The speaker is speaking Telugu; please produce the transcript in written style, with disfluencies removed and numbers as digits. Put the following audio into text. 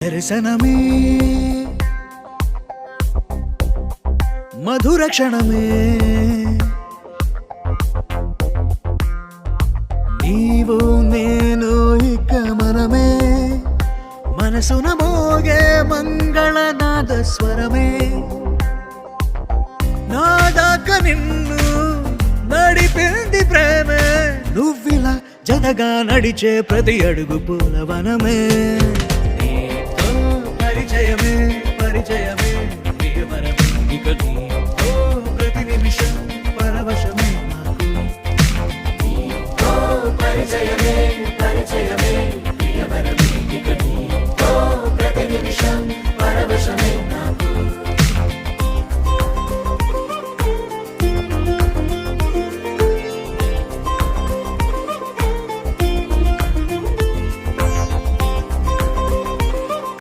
దర్శనమే మధుర క్షణమే నీవు నేను ఇక మనమే మనసున మోగే మంగళనాద స్వరమే నాదాక నిన్ను నడిపింది ప్రేమే నువ్విలా జతగా నడిచే ప్రతి అడుగు పూలవనమే